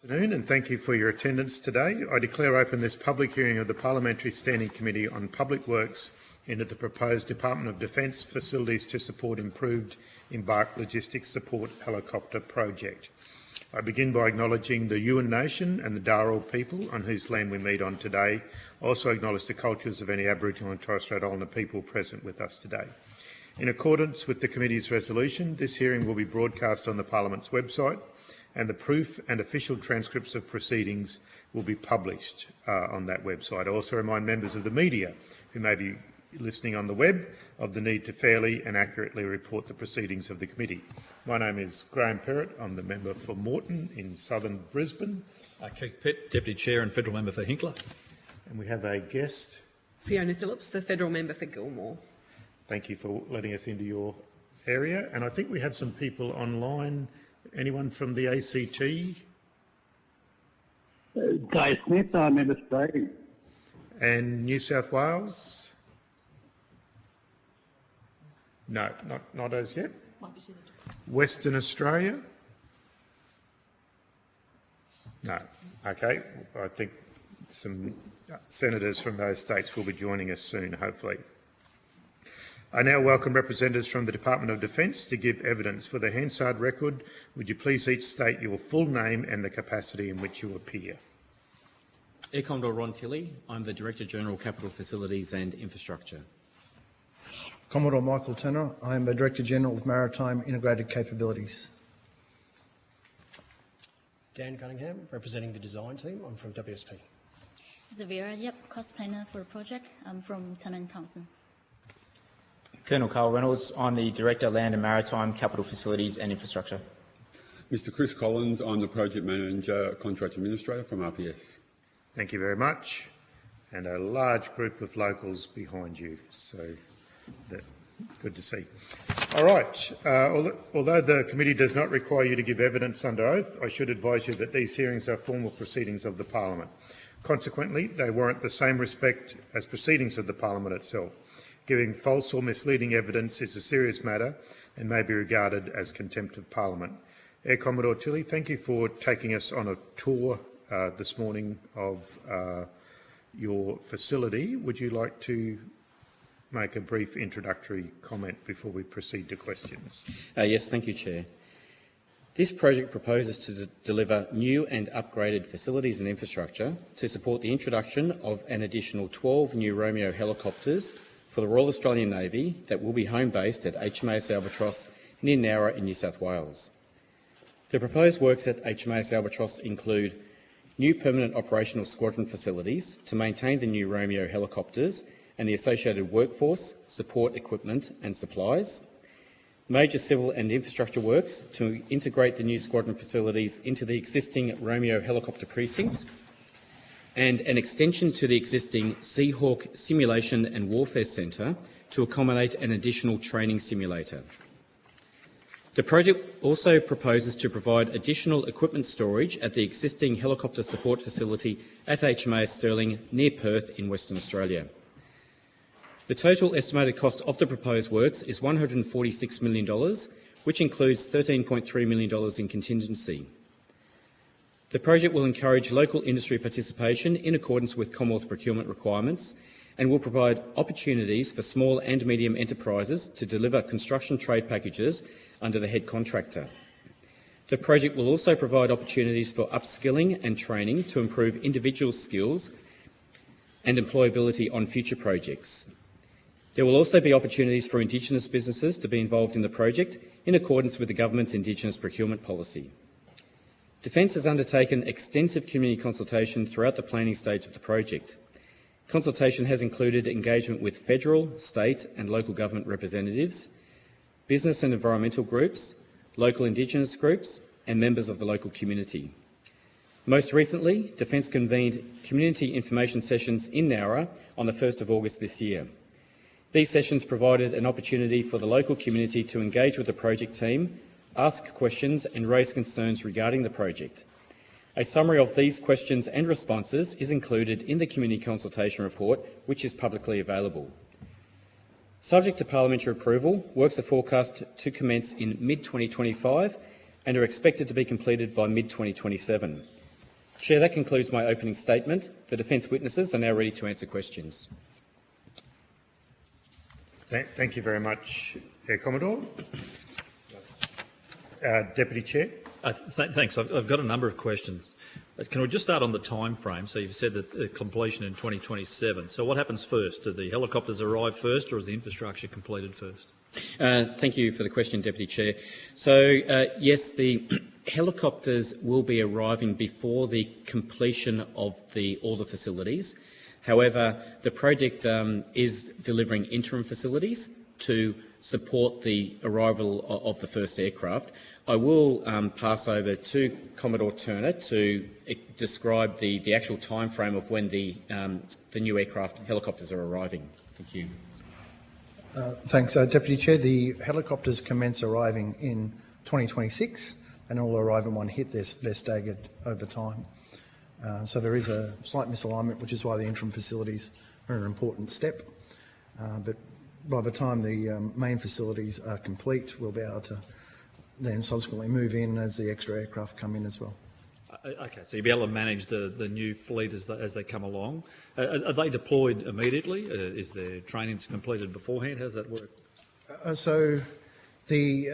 Good afternoon, and thank you for your attendance today. I declare open this public hearing of the Parliamentary Standing Committee on Public Works into the proposed Department of Defence facilities to support improved Embarked logistics support helicopter project. I begin by acknowledging the Yuin Nation and the D.O.D people on whose land we meet on today. I also acknowledge the cultures of any Aboriginal and Torres Strait Islander people present with us today. In accordance with the committee's resolution, this hearing will be broadcast on the Parliament's website, and the proof and official transcripts of proceedings will be published on that website. I also remind members of the media who may be listening on the web of the need to fairly and accurately report the proceedings of the committee. My name is Graham Perrott. I'm the member for Moreton in southern Brisbane. Keith Pitt, Deputy Chair and Federal Member for Hinkler. And we have a guest. Fiona Phillips, the Federal Member for Gilmore. Thank you for letting us into your area. And I think we have some people online. Anyone from the ACT? Dave Smith, I'm Member for Brady. And New South Wales? No, not as yet. Western Australia? No. Okay. I think some senators from those states will be joining us soon, hopefully. I now welcome representatives from the Department of Defence to give evidence. For the Hansard record, would you please each state your full name and the capacity in which you appear? Air Commodore Ron Tilley. I'm the Director-General Capital Facilities and Infrastructure. Commodore Michael Turner. I am the Director-General of Maritime Integrated Capabilities. Dan Cunningham, representing the design team. I'm from WSP. Zavira, cost planner for the project. I'm from Turner & Townsend. Colonel Carl Reynolds. I'm the Director, Land and Maritime, Capital Facilities and Infrastructure. Mr Chris Collins. I'm the Project Manager, Contract Administrator from RPS. Thank you very much. And a large group of locals behind you, so good to see. All right. Although the committee does not require you to give evidence under oath, I should advise you that these hearings are formal proceedings of the Parliament. Consequently, they warrant the same respect as proceedings of the Parliament itself. Giving false or misleading evidence is a serious matter and may be regarded as contempt of Parliament. Air Commodore Tilley, thank you for taking us on a tour this morning of your facility. Would you like to make a brief introductory comment before we proceed to questions? Yes, thank you, Chair. This project proposes to deliver new and upgraded facilities and infrastructure to support the introduction of an additional 12 new Romeo helicopters for the Royal Australian Navy that will be home-based at HMAS Albatross near Nowra in New South Wales. The proposed works at HMAS Albatross include new permanent operational squadron facilities to maintain the new Romeo helicopters and the associated workforce, support equipment and supplies, major civil and infrastructure works to integrate the new squadron facilities into the existing Romeo helicopter precinct, and an extension to the existing Seahawk Simulation and Warfare Centre to accommodate an additional training simulator. The project also proposes to provide additional equipment storage at the existing helicopter support facility at HMAS Stirling near Perth in Western Australia. The total estimated cost of the proposed works is $146 million, which includes $13.3 million in contingency. The project will encourage local industry participation in accordance with Commonwealth procurement requirements and will provide opportunities for small and medium enterprises to deliver construction trade packages under the head contractor. The project will also provide opportunities for upskilling and training to improve individual skills and employability on future projects. There will also be opportunities for Indigenous businesses to be involved in the project in accordance with the government's Indigenous procurement policy. Defence has undertaken extensive community consultation throughout the planning stage of the project. Consultation has included engagement with federal, state and local government representatives, business and environmental groups, local Indigenous groups and members of the local community. Most recently, Defence convened community information sessions in Nowra on the 1st of August this year. These sessions provided an opportunity for the local community to engage with the project team, ask questions and raise concerns regarding the project. A summary of these questions and responses is included in the community consultation report, which is publicly available. Subject to parliamentary approval, works are forecast to commence in mid-2025 and are expected to be completed by mid-2027. Chair, that concludes my opening statement. The defence witnesses are now ready to answer questions. Thank you very much, Air Commodore. Deputy Chair. Thanks. I've got a number of questions. Can we just start on the time frame? So you've said that completion in 2027. So what happens first? Do the helicopters arrive first, or is the infrastructure completed first? Thank you for the question, Deputy Chair. So, yes, the helicopters will be arriving before the completion of all the facilities. However, the project is delivering interim facilities to support the arrival of the first aircraft. I will pass over to Commodore Turner to describe the actual time frame of when the new aircraft helicopters are arriving. Thank you. Thanks, Deputy Chair. The helicopters commence arriving in 2026 and all arrive in one hit. They're staggered over time. So there is a slight misalignment, which is why the interim facilities are an important step. But by the time the main facilities are complete, we'll be able to then subsequently move in as the extra aircraft come in as well. Okay, so you'll be able to manage the new fleet as they come along. Are they deployed immediately? Is their trainings completed beforehand? How does that work? So it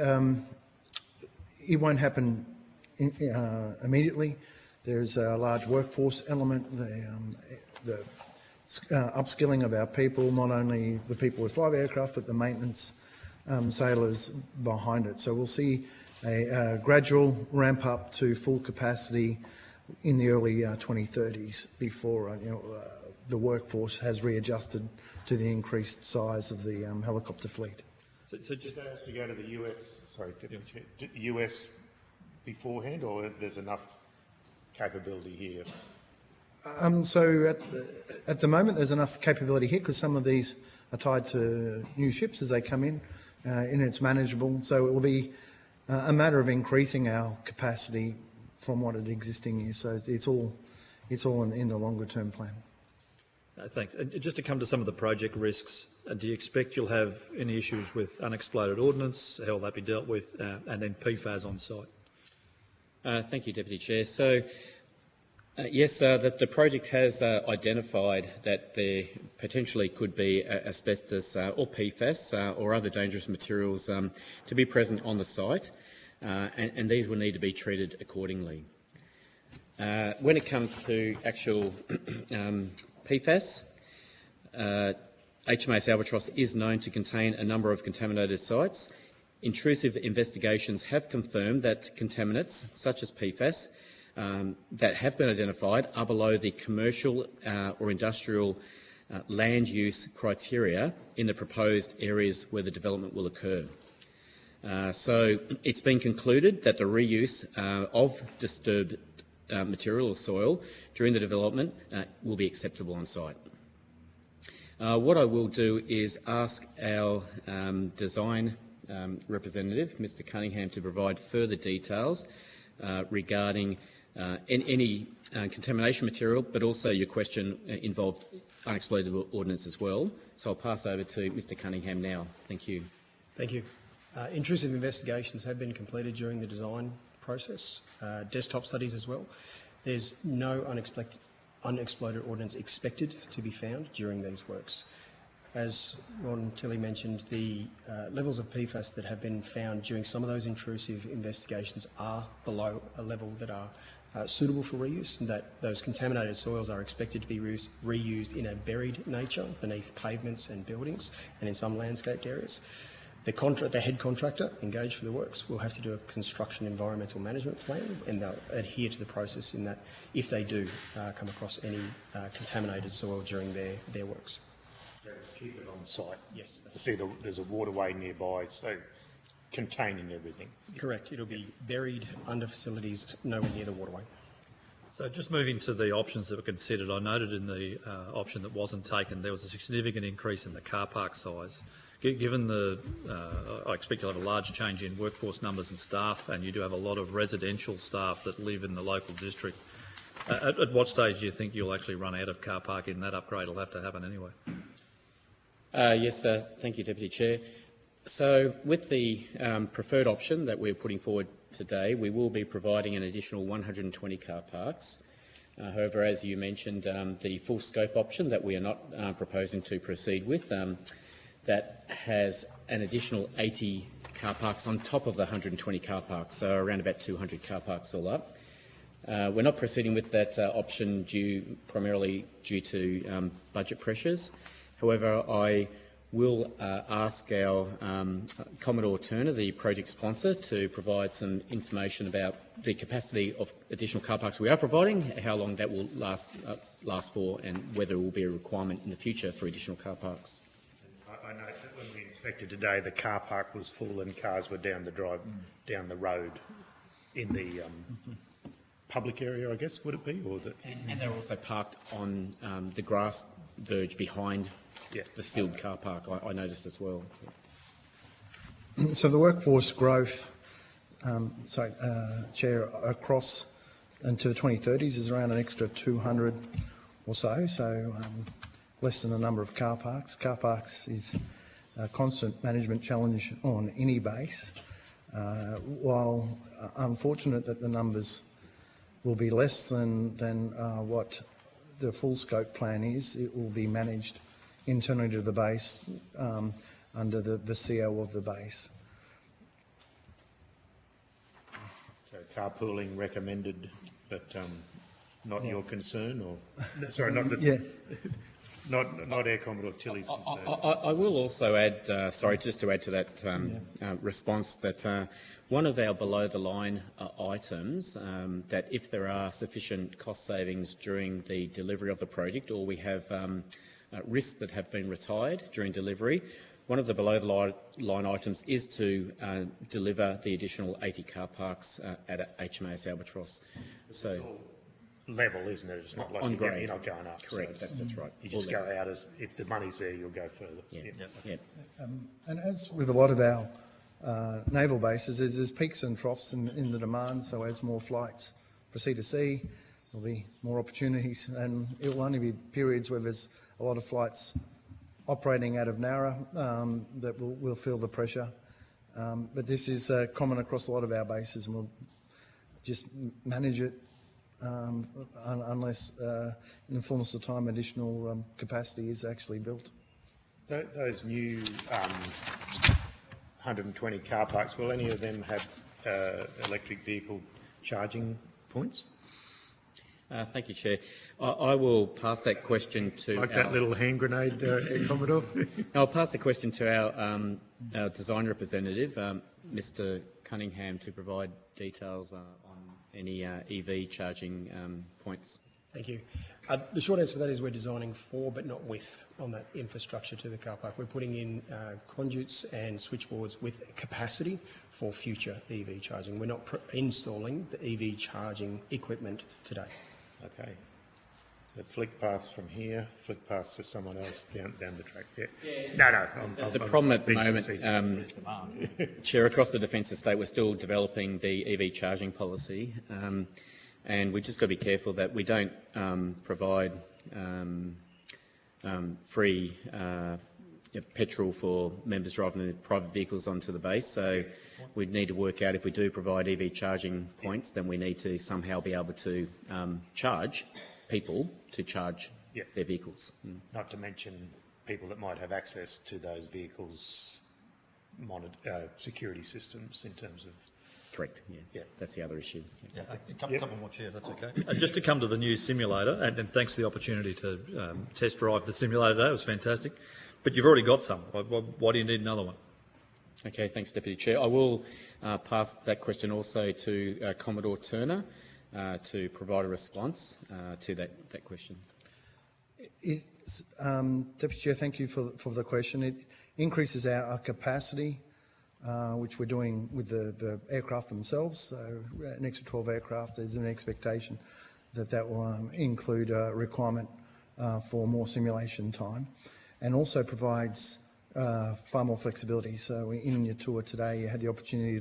won't happen immediately. There's a large workforce element, the upskilling of our people, not only the people with 5 aircraft, but the maintenance sailors behind it. So we'll see a gradual ramp up to full capacity in the early 2030s before the workforce has readjusted to the increased size of the helicopter fleet. So just To go to the US, sorry, Deputy Chair, US beforehand, or there's enough capability here? So at the moment, there's enough capability here because some of these are tied to new ships as they come in, and it's manageable. So it will be a matter of increasing our capacity from what it existing is. So it's all in the longer term plan. Thanks. And just to come to some of the project risks, do you expect you'll have any issues with unexploded ordnance? How will that be dealt with? And then PFAS on site? Thank you, Deputy Chair. So, yes, the project has identified that there potentially could be asbestos or PFAS or other dangerous materials to be present on the site, and these will need to be treated accordingly. When it comes to actual PFAS, HMAS Albatross is known to contain a number of contaminated sites. Intrusive investigations have confirmed that contaminants, such as PFAS, that have been identified are below the commercial or industrial land use criteria in the proposed areas where the development will occur. So it's been concluded that the reuse of disturbed material or soil during the development will be acceptable on site. What I will do is ask our design representative, Mr Cunningham, to provide further details regarding any contamination material, but also your question involved unexploded ordnance as well. So I'll pass over to Mr Cunningham now. Thank you. Thank you. Intrusive investigations have been completed during the design process, desktop studies as well. There's no unexploded ordnance expected to be found during these works. As Ron Tilley mentioned, the levels of PFAS that have been found during some of those intrusive investigations are below a level that are suitable for reuse, and that those contaminated soils are expected to be reused in a buried nature beneath pavements and buildings and in some landscaped areas. The head contractor engaged for the works will have to do a construction environmental management plan, and they'll adhere to the process in that if they do come across any contaminated soil during their works. So keep it on site. Yes. To see there's a waterway nearby, so containing everything. Correct. It'll be buried under facilities nowhere near the waterway. So just moving to the options that were considered, I noted in the option that wasn't taken, there was a significant increase in the car park size. Given I expect you'll have a large change in workforce numbers and staff, and you do have a lot of residential staff that live in the local district. At what stage do you think you'll actually run out of car parking? That upgrade will have to happen anyway. Yes, thank you, Deputy Chair. So with the preferred option that we're putting forward today, we will be providing an additional 120 car parks. However, as you mentioned, the full scope option that we are not proposing to proceed with, that has an additional 80 car parks on top of the 120 car parks, so around about 200 car parks all up. We're not proceeding with that option primarily due to budget pressures. However, I will ask our Commodore Turner, the project sponsor, to provide some information about the capacity of additional car parks we are providing, how long that will last for, and whether it will be a requirement in the future for additional car parks. I note that when we inspected today, the car park was full and cars were down the road in the public area, I guess, would it be? Or the... And they're also parked on the grass verge behind the sealed car park, I noticed as well. So the workforce growth, Chair, across into the 2030s is around an extra 200 or so, less than the number of car parks. Car parks is a constant management challenge on any base. While unfortunate that the numbers will be less than what the full scope plan is, it will be managed internally to the base under the CO of the base. So carpooling recommended, but not your concern, or sorry, not this, not Air Commodore Tilly's concern. I will also add, sorry, just to add to that response, that one of our below-the-line items, that if there are sufficient cost savings during the delivery of the project, or we have risks that have been retired during delivery, one of the below-the-line items is to deliver the additional 80 car parks at HMAS Albatross. So, level, isn't it? It's not like on grade. You're not going up. Correct, so that's right. You just go out as if the money's there, you'll go further. And as with a lot of our naval bases, there's peaks and troughs in the demand. So as more flights proceed to sea, there'll be more opportunities, and it will only be periods where there's a lot of flights operating out of Nowra that will feel the pressure. But this is common across a lot of our bases, and we'll just manage it unless, in the fullness of time, additional capacity is actually built. Those new 120 car parks, will any of them have electric vehicle charging points? Thank you, Chair. I will pass that question to that little hand grenade, Air Commodore? I'll pass the question to our design representative, Mr Cunningham, to provide details on any EV charging points. Thank you. The short answer to that is we're designing for but not with on that infrastructure to the car park. We're putting in conduits and switchboards with capacity for future EV charging. We're not installing the EV charging equipment today. Okay. So flick paths from here, flick paths to someone else down the track. No. The problem at the moment, Chair, across the Defence Estate, we're still developing the EV charging policy, and we've just got to be careful that we don't provide free petrol for members driving their private vehicles onto the base. So we'd need to work out, if we do provide EV charging points, then we need to somehow be able to charge people to charge their vehicles. Not to mention people that might have access to those vehicles' security systems in terms of... Correct, that's the other issue. A couple more, Chair, if that's okay. Just to come to the new simulator, and thanks for the opportunity to test drive the simulator today, it was fantastic. But you've already got some. Why do you need another one? Okay, thanks, Deputy Chair. I will pass that question also to Commodore Turner to provide a response to that question. Deputy Chair, thank you for the question. It increases our capacity, which we're doing with the aircraft themselves. So an extra 12 aircraft, there's an expectation that will include a requirement for more simulation time, and also provides far more flexibility. So in your tour today, you had the opportunity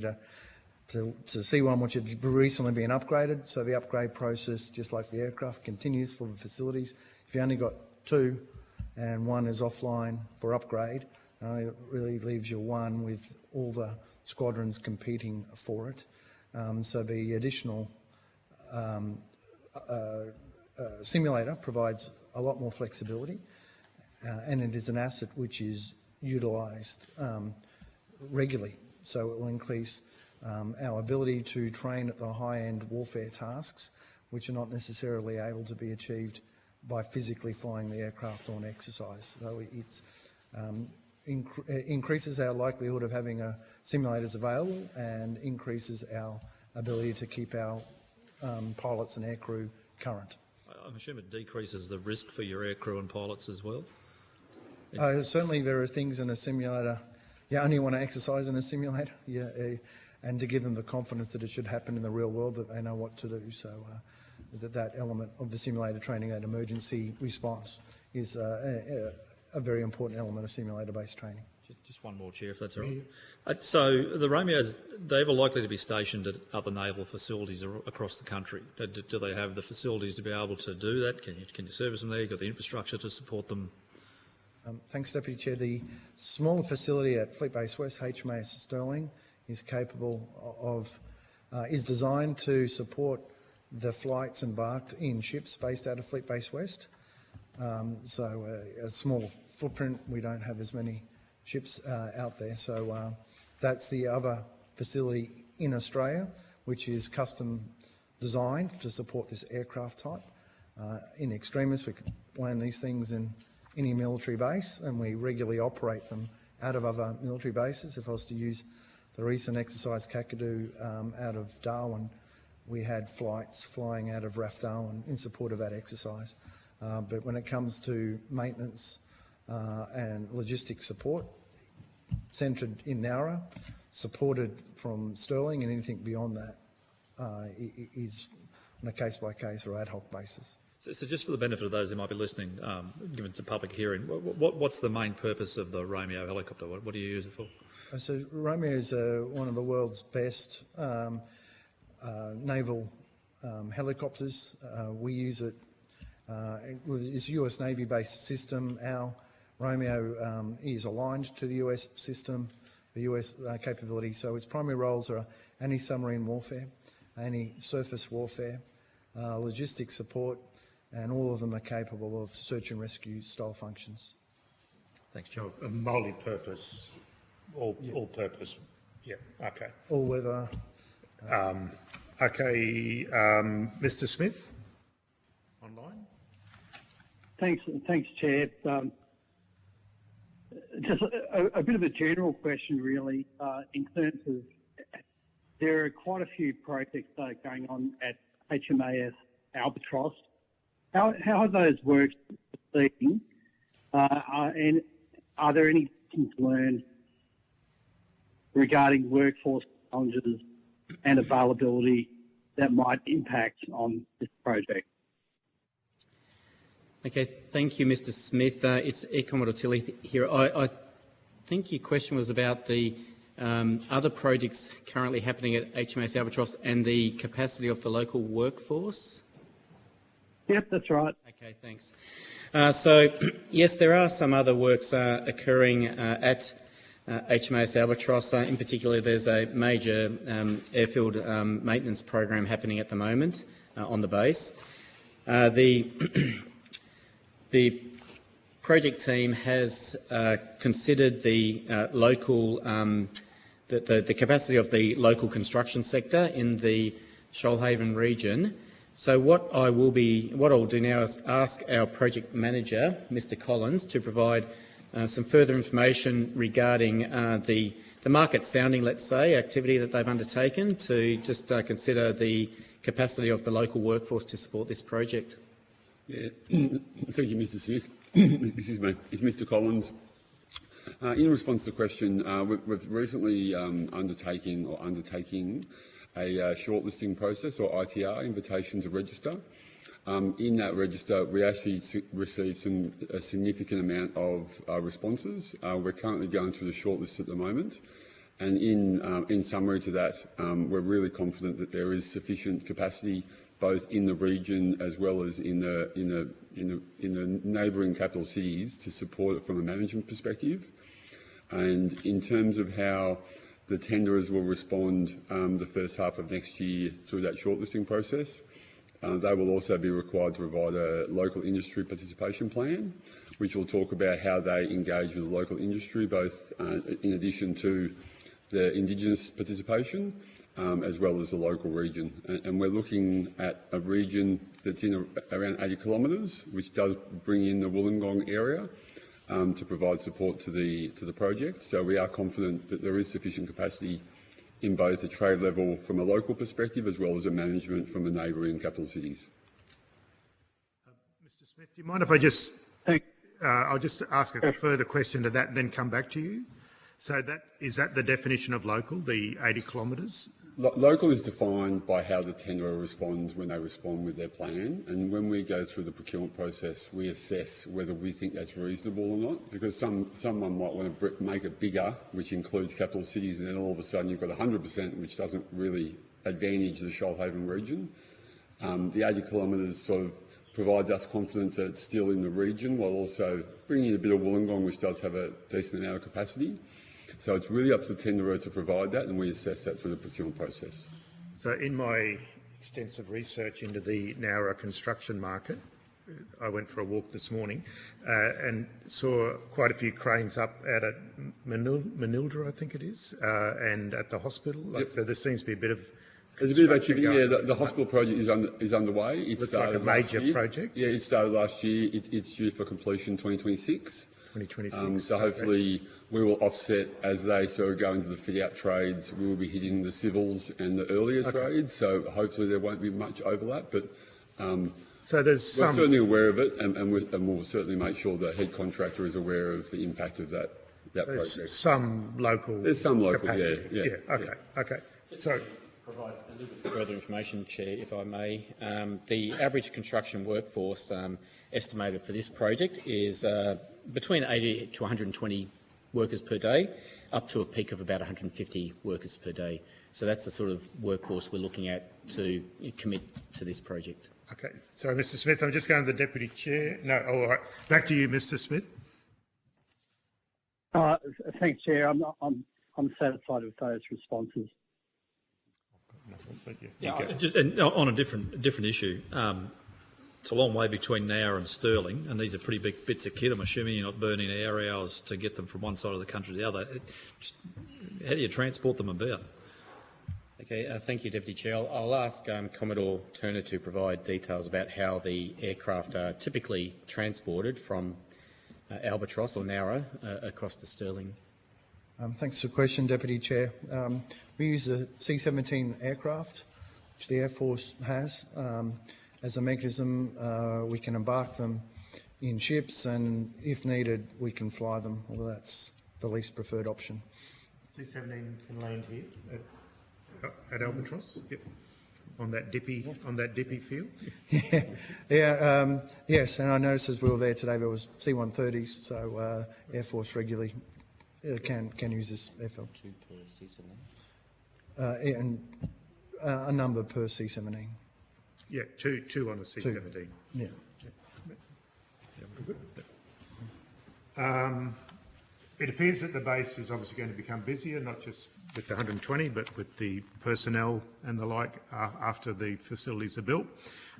to see one which had recently been upgraded. So the upgrade process, just like the aircraft, continues for the facilities. If you only got two and one is offline for upgrade, it really leaves you one with all the squadrons competing for it. So the additional simulator provides a lot more flexibility, and it is an asset which is utilised regularly. So it will increase our ability to train at the high-end warfare tasks, which are not necessarily able to be achieved by physically flying the aircraft on exercise. So it's increases our likelihood of having simulators available and increases our ability to keep our pilots and aircrew current. I'm assuming it decreases the risk for your aircrew and pilots as well? Certainly there are things in a simulator you only want to exercise in a simulator, and to give them the confidence that it should happen in the real world, that they know what to do. So that element of the simulator training, that emergency response, is a very important element of simulator-based training. Just one more, Chair, if that's all right. So the Romeos, they are likely to be stationed at other naval facilities across the country. Do they have the facilities to be able to do that? Can you service them there? You've got the infrastructure to support them? Thanks, Deputy Chair. The smaller facility at Fleet Base West, HMAS Stirling, is capable of, is designed to support the flights embarked in ships based out of Fleet Base West. So a smaller footprint, we don't have as many ships out there. So that's the other facility in Australia, which is custom designed to support this aircraft type. In extremis, we could land these things in any military base, and we regularly operate them out of other military bases. If I was to use the recent exercise Kakadu out of Darwin, we had flights flying out of RAF Darwin in support of that exercise. But when it comes to maintenance and logistics support, centred in Nowra, supported from Stirling, and anything beyond that is on a case-by-case or ad hoc basis. So just for the benefit of those who might be listening, given it's a public hearing, what's the main purpose of the Romeo helicopter? What do you use it for? So Romeo is one of the world's best naval helicopters. We use it. It's a US Navy-based system. Our Romeo is aligned to the US system, the US capability. So its primary roles are anti-submarine warfare, anti-surface warfare, logistics support, and all of them are capable of search and rescue style functions. Thanks, Joe. A multi-purpose, all-purpose. Yeah. Okay. All weather. Okay. Mr. Smith, online. Thanks, Chair. Just a bit of a general question, really, in terms of there are quite a few projects going on at HMAS Albatross. How are those works proceeding? And are there any lessons learned regarding workforce challenges and availability that might impact on this project? Okay, thank you, Mr. Smith. It's Air Commodore Tilley here. I think your question was about the other projects currently happening at HMAS Albatross and the capacity of the local workforce. Yep, that's right. Okay, thanks. So, yes, there are some other works occurring at HMAS Albatross. In particular, there's a major airfield maintenance program happening at the moment on the base. The project team has considered the local, the capacity of the local construction sector in the Shoalhaven region. So what I'll do now is ask our project manager, Mr. Collins, to provide some further information regarding the market sounding, let's say, activity that they've undertaken to just consider the capacity of the local workforce to support this project. Yeah. Thank you, Mr. Smith. Excuse me. It's Mr. Collins. In response to the question, we've recently undertaking a shortlisting process, or ITR, invitation to register. In that register, we actually received a significant amount of responses. We're currently going through the shortlist at the moment, and in summary to that, we're really confident that there is sufficient capacity both in the region as well as in the neighbouring capital cities to support it from a management perspective. And in terms of how the tenderers will respond the first half of next year through that shortlisting process, They will also be required to provide a local industry participation plan, which will talk about how they engage with the local industry, both in addition to the Indigenous participation, as well as the local region. And we're looking at a region that's in around 80 kilometres, which does bring in the Wollongong area to provide support to the project. So we are confident that there is sufficient capacity in both a trade level from a local perspective as well as a management from the neighbouring capital cities. Mr. Smith, do you mind if I just, I'll just ask a further question to that and then come back to you? So is that the definition of local, the 80 kilometres? Local is defined by how the tenderer responds when they respond with their plan, and when we go through the procurement process, we assess whether we think that's reasonable or not, because someone might want to make it bigger, which includes capital cities, and then all of a sudden you've got 100%, which doesn't really advantage the Shoalhaven region. The 80 kilometres sort of provides us confidence that it's still in the region, while also bringing a bit of Wollongong, which does have a decent amount of capacity. So it's really up to the tenderer to provide that, and we assess that through the procurement process. So in my extensive research into the Nowra construction market, I went for a walk this morning and saw quite a few cranes up out at Manildra, I think it is, and at the hospital. Yep. So there seems to be a bit of... There's a bit of activity. Yeah, the hospital project is underway. It started like a major project. Yeah, it started last year. It's due for completion 2026. 2026. So hopefully we will offset as they sort of go into the fit-out trades. We will be hitting the civils and the earlier trades. So hopefully there won't be much overlap. But so we're certainly aware of it, and we'll certainly make sure the head contractor is aware of the impact of that project. There's some local capacity. Yeah. Okay. So provide a little bit further information, Chair, if I may. The average construction workforce estimated for this project is between 80 to 120 workers per day, up to a peak of about 150 workers per day. So that's the sort of workforce we're looking at to commit to this project. Okay. So, Mr. Smith, I'm just going to the Deputy Chair. No, all right. Back to you, Mr. Smith. Thanks, Chair. I'm satisfied with those responses. Just on a different issue. It's a long way between Nowra and Stirling, and these are pretty big bits of kit. I'm assuming you're not burning air hours to get them from one side of the country to the other. How do you transport them about? Okay, thank you, Deputy Chair. I'll ask Commodore Turner to provide details about how the aircraft are typically transported from Albatross or Nowra across to Stirling. Thanks for the question, Deputy Chair. We use the C-17 aircraft, which the Air Force has. As a mechanism, we can embark them in ships, and if needed, we can fly them, although that's the least preferred option. C-17 can land here at Albatross? Yep. On that dippy field? Yes, and I noticed as we were there today there was C-130s, so Air Force regularly can use this airfield. 2 per C-17? And a number per C-17. Yeah, two on a C-17. Yeah. It appears that the base is obviously going to become busier, not just with the 120, but with the personnel and the like after the facilities are built.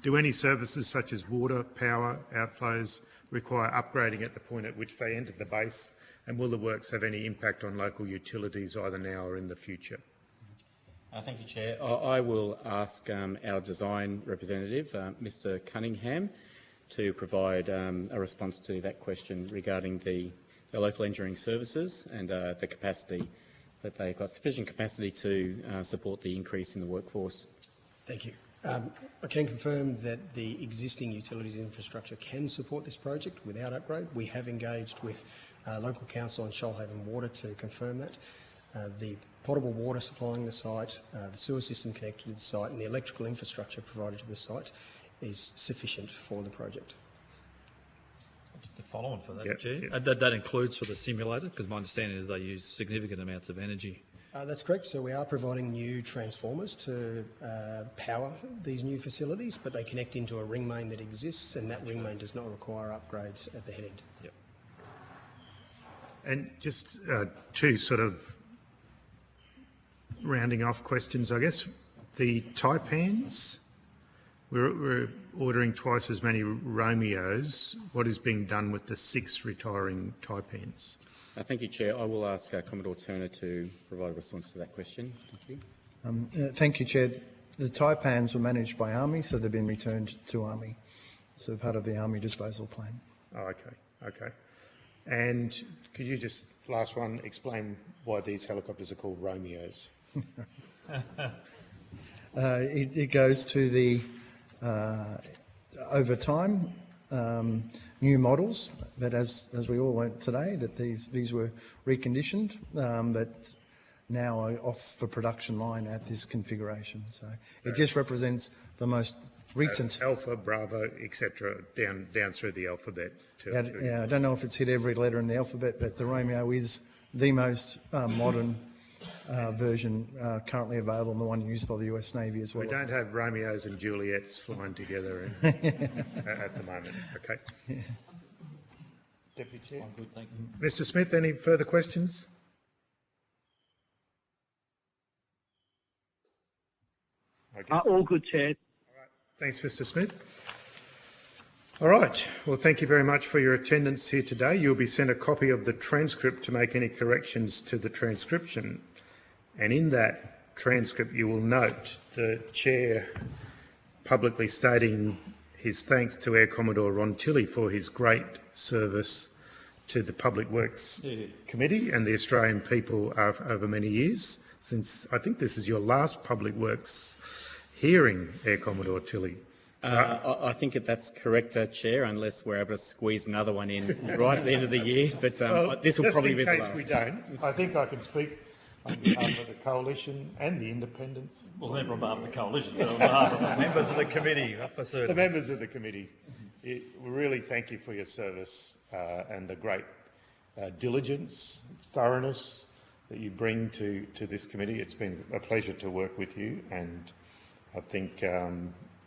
Do any services such as water, power, outflows require upgrading at the point at which they enter the base? And will the works have any impact on local utilities either now or in the future? Thank you, Chair. I will ask our design representative, Mr Cunningham, to provide a response to that question regarding the local engineering services and the capacity, that they've got sufficient capacity to support the increase in the workforce. Thank you. I can confirm that the existing utilities infrastructure can support this project without upgrade. We have engaged with local council and Shoalhaven Water to confirm that. The potable water supplying the site, the sewer system connected to the site and the electrical infrastructure provided to the site is sufficient for the project. To follow on for that, Chair. That includes for the simulator, because my understanding is they use significant amounts of energy. That's correct. So we are providing new transformers to power these new facilities, but they connect into a ring main that exists, and that ring main does not require upgrades at the head end. Yep. And just two sort of rounding off questions, I guess. The taipans, we're ordering twice as many Romeos. What is being done with the 6 retiring Taipans? Thank you, Chair. I will ask Commodore Turner to provide a response to that question. Thank you. Thank you, Chair. The Taipans were managed by Army, so they've been returned to Army. So part of the Army disposal plan. Oh, okay. And could you just, last one, explain why these helicopters are called Romeos? It goes to the, over time, new models, but as we all learnt today, that these were reconditioned, but now are off the production line at this configuration. So it just represents the most recent. So Alpha, Bravo, etc., down through the alphabet. Yeah, I don't know if it's hit every letter in the alphabet, but the Romeo is the most modern version currently available, and the one used by the US Navy as well. We don't have Romeos and Juliets flying together at the moment. Okay. Yeah. Deputy Chair. I'm good, thank you. Mr. Smith, any further questions? All good, Chair. Thanks, Mr. Smith. All right. Well, thank you very much for your attendance here today. You'll be sent a copy of the transcript to make any corrections to the transcription. And in that transcript, you will note the Chair publicly stating his thanks to Air Commodore Ron Tilley for his great service to the Public Works Committee and the Australian people over many years, since I think this is your last Public Works hearing, Air Commodore Tilley. I think that's correct, Chair, unless we're able to squeeze another one in right at the end of the year. But this will probably be the last. Just in case we don't, I think I can speak on behalf of the Coalition and the Independents. Well, never on behalf of the Coalition, but on behalf of the members of the committee, for certain. The members of the committee. We really thank you for your service and the great diligence, thoroughness that you bring to this committee. It's been a pleasure to work with you, and I think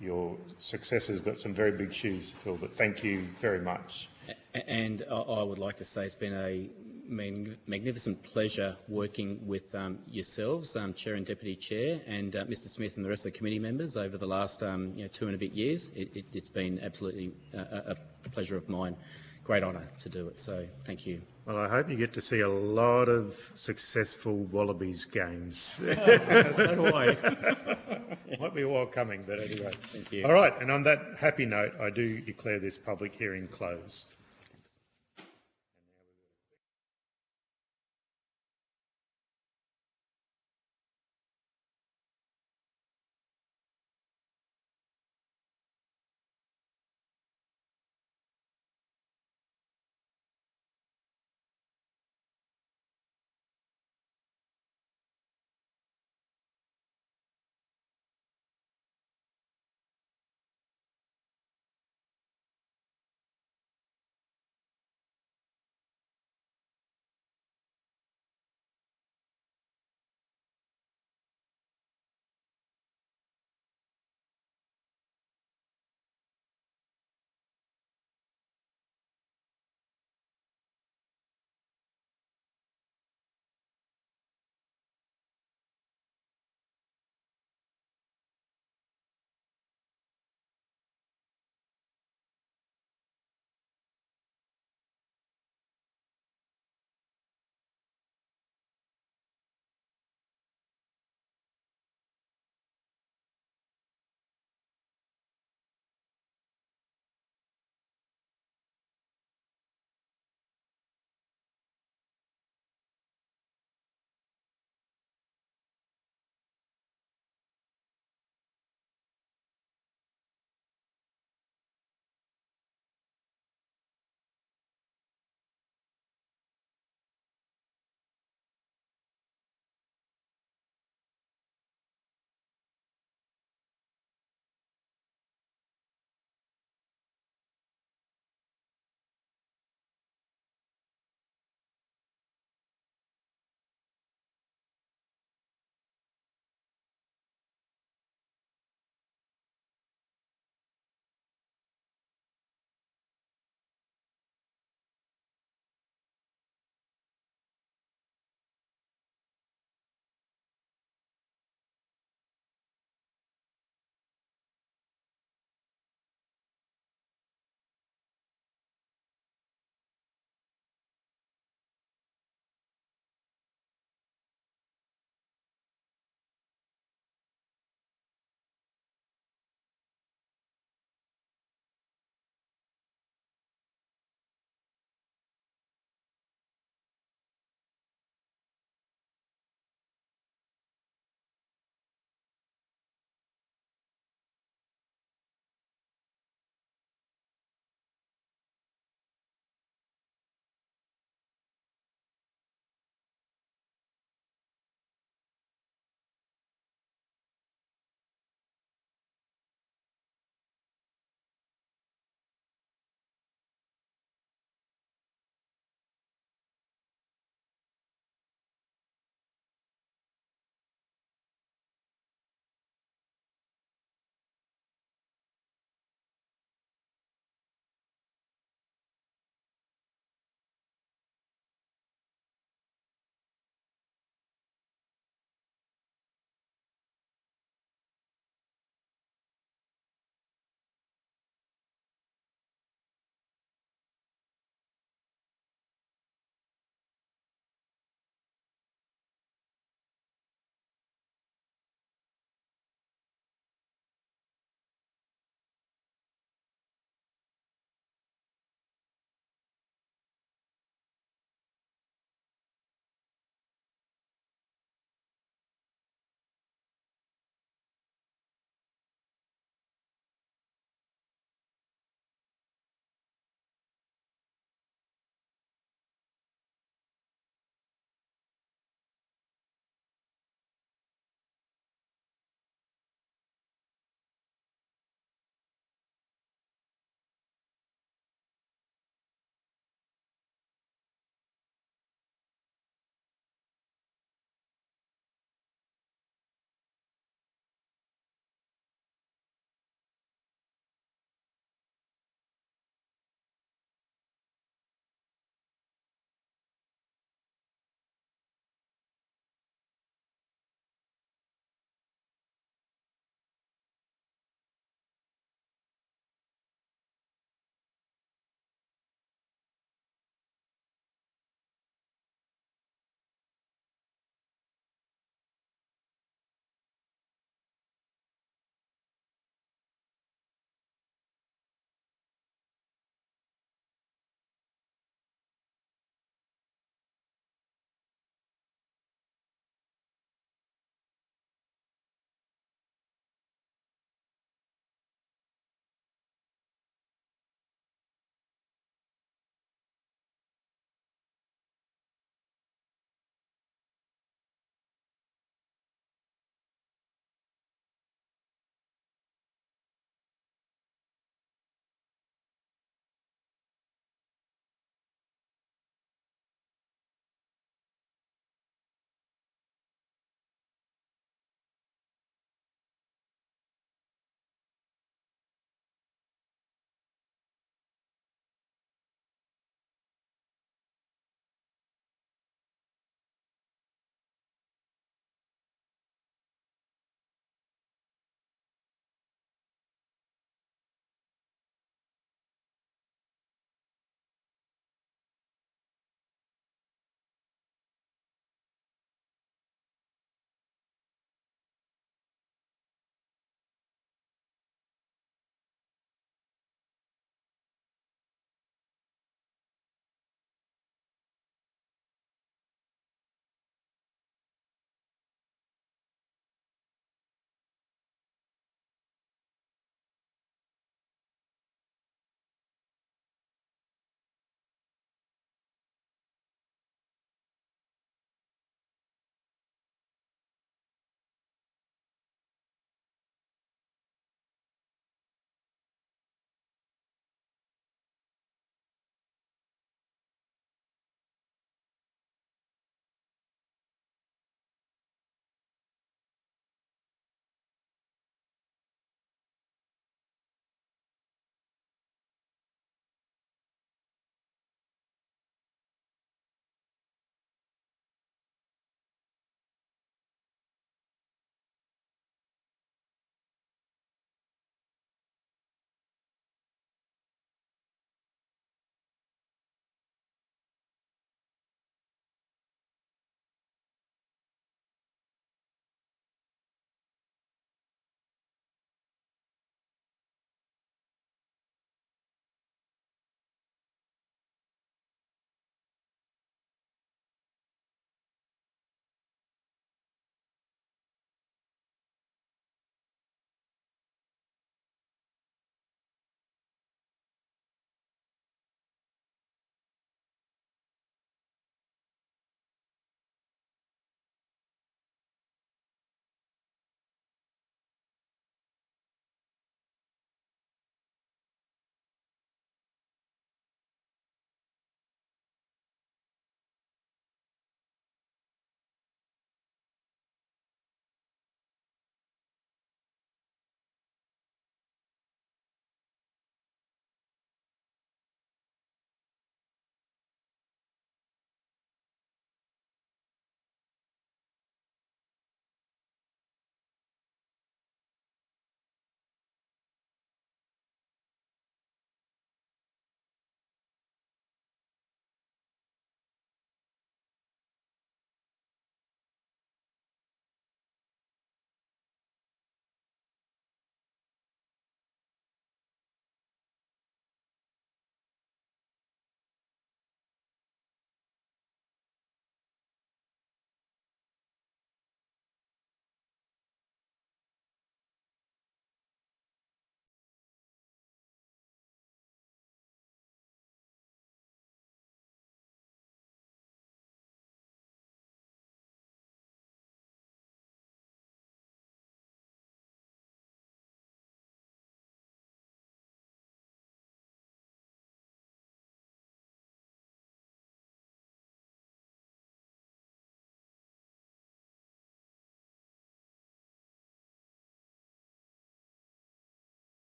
your successor's got some very big shoes to fill, but thank you very much. And I would like to say it's been a magnificent pleasure working with yourselves, Chair and Deputy Chair, and Mr Smith and the rest of the committee members over the last 2 and a bit years. It's been absolutely a pleasure of mine. Great honour to do it, so thank you. Well, I hope you get to see a lot of successful Wallabies games. So do I. Might be a while coming, but anyway. Thank you. All right, and on that happy note, I do declare this public hearing closed.